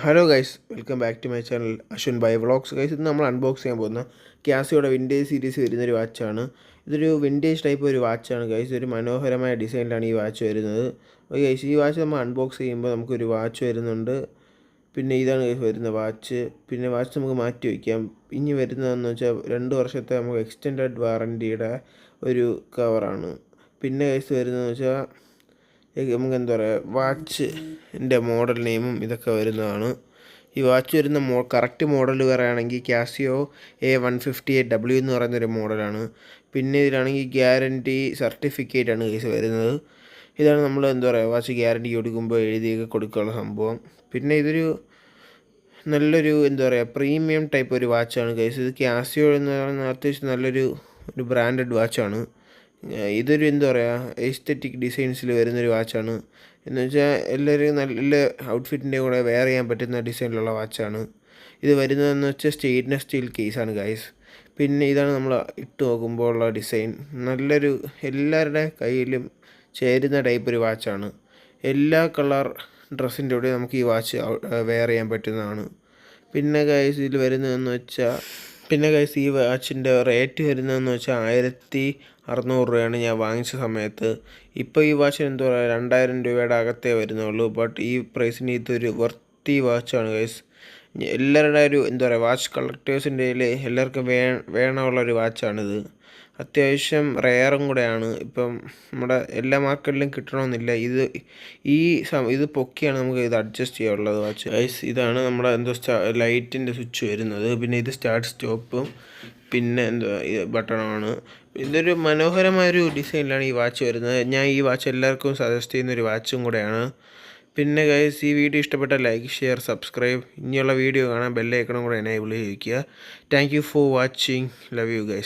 Hello guys, welcome back to my channel Ashwin by vlogs. Guys, ഇത് നമ്മൾ unbox ചെയ്യാൻ പോകുന്ന ക്യാസിയോടെ വിൻറ്റേജ് സീരീസ് വരുന്നൊരു വാച്ചാണ്. ഇതൊരു വിൻറ്റേജ് ടൈപ്പ് ഒരു വാച്ചാണ് ഗൈസ്. ഒരു മനോഹരമായ ഡിസൈനിലാണ് ഈ വാച്ച് വരുന്നത്. അപ്പോൾ ഗൈസ്, ഈ വാച്ച് നമ്മൾ അൺബോക്സ് ചെയ്യുമ്പോൾ നമുക്കൊരു വാച്ച് വരുന്നുണ്ട്. പിന്നെ ഇതാണ് ഗൈസ് വരുന്ന വാച്ച്. പിന്നെ വാച്ച് നമുക്ക് മാറ്റി വയ്ക്കാം. ഇനി വരുന്നതെന്ന് വെച്ചാൽ 2 വർഷത്തെ നമുക്ക് എക്സ്റ്റൻഡഡ് വാറൻറ്റിയുടെ ഒരു കവറാണ്. പിന്നെ ഗൈസ് വരുന്നതെന്ന് വെച്ചാൽ നമുക്ക് എന്താ പറയുക, വാച്ചിൻ്റെ മോഡൽ നെയിമും ഇതൊക്കെ വരുന്നതാണ്. ഈ വാച്ച് വരുന്ന കറക്റ്റ് മോഡൽ പറയുകയാണെങ്കിൽ കാസിയോ A158W എന്ന് പറയുന്നൊരു മോഡലാണ്. പിന്നെ ഇതിലാണെങ്കിൽ ഗ്യാരൻറ്റി സർട്ടിഫിക്കറ്റ് ആണ് കേസ് വരുന്നത്. ഇതാണ് നമ്മൾ എന്താ പറയുക, വാച്ച് ഗ്യാരൻറ്റി കൊടുക്കുമ്പോൾ എഴുതിയൊക്കെ കൊടുക്കാനുള്ള സംഭവം. പിന്നെ ഇതൊരു നല്ലൊരു എന്താ പറയുക, പ്രീമിയം ടൈപ്പ് ഒരു വാച്ചാണ് കേസ്. ഇത് കാസിയോ എന്ന് പറയുന്ന അത്യാവശ്യം നല്ലൊരു ബ്രാൻഡഡ് വാച്ചാണ്. ഇതൊരു എന്താ പറയുക, എസ്തെറ്റിക് ഡിസൈൻസിൽ വരുന്നൊരു വാച്ചാണ്. എന്ന് വെച്ചാൽ എല്ലാവരും നല്ല ഔട്ട്ഫിറ്റിൻ്റെ കൂടെ വെയർ ചെയ്യാൻ പറ്റുന്ന ഡിസൈനിലുള്ള വാച്ചാണ് ഇത് വരുന്നതെന്ന് വെച്ചാൽ സ്റ്റെയിൻലെസ് സ്റ്റീൽ കേസാണ് ഗൈസ്. പിന്നെ ഇതാണ് നമ്മൾ ഇട്ട് നോക്കുമ്പോൾ ഉള്ള ഡിസൈൻ. നല്ലൊരു എല്ലാവരുടെ കയ്യിലും ചേരുന്ന ടൈപ്പ് ഒരു വാച്ചാണ്. എല്ലാ കളർ ഡ്രസ്സിൻ്റെ കൂടെ നമുക്ക് ഈ വാച്ച് വെയർ ചെയ്യാൻ പറ്റുന്നതാണ്. പിന്നെ ഗൈസ് ഇതിൽ വരുന്നതെന്ന് വെച്ചാൽ ഈ വാച്ചിൻ്റെ റേറ്റ് വരുന്നതെന്ന് വെച്ചാൽ 1600 രൂപയാണ് ഞാൻ വാങ്ങിച്ച സമയത്ത്. ഇപ്പോൾ ഈ വാച്ചിന് എന്താ പറയുക, 2000 രൂപയുടെ അകത്തേ വരുന്നുള്ളൂ. ബട്ട് ഈ പ്രൈസിന് ഇതൊരു വർത്തി വാച്ചാണ് ഗൈസ്. എല്ലാവരുടെ ഒരു എന്താ പറയുക, വാച്ച് കളക്ടേഴ്സിൻ്റെ കയ്യിൽ എല്ലാവർക്കും വേണമുള്ളൊരു വാച്ചാണിത്. അത്യാവശ്യം റെയറും കൂടെയാണ്. ഇപ്പം നമ്മുടെ എല്ലാ മാർക്കറ്റിലും കിട്ടണമെന്നില്ല. ഇത് പൊക്കിയാണ് നമുക്ക് ഇത് അഡ്ജസ്റ്റ് ചെയ്യാനുള്ളത് വാച്ച് ഗൈസ്. ഇതാണ് നമ്മുടെ ലൈറ്റിൻ്റെ സ്വിച്ച് വരുന്നത്. പിന്നെ ഇത് സ്റ്റാർട്ട് സ്റ്റോപ്പും പിന്നെ ബട്ടണാണ്. ഇതൊരു മനോഹരമായൊരു ഡിസൈനിലാണ് ഈ വാച്ച് വരുന്നത്. ഞാൻ ഈ വാച്ച് എല്ലാവർക്കും സജസ്റ്റ് ചെയ്യുന്നൊരു വാച്ചും കൂടെയാണ്. പിന്നെ ഗൈസ്, ഈ വീഡിയോ ഇഷ്ടപ്പെട്ടാൽ ലൈക്ക്, ഷെയർ, സബ്സ്ക്രൈബ്. ഇനിയുള്ള വീഡിയോ കാണാൻ ബെല്ലൈക്കണും കൂടെ എനേബിൾ ചെയ്യിക്കുക. Thank you for watching. Love you guys.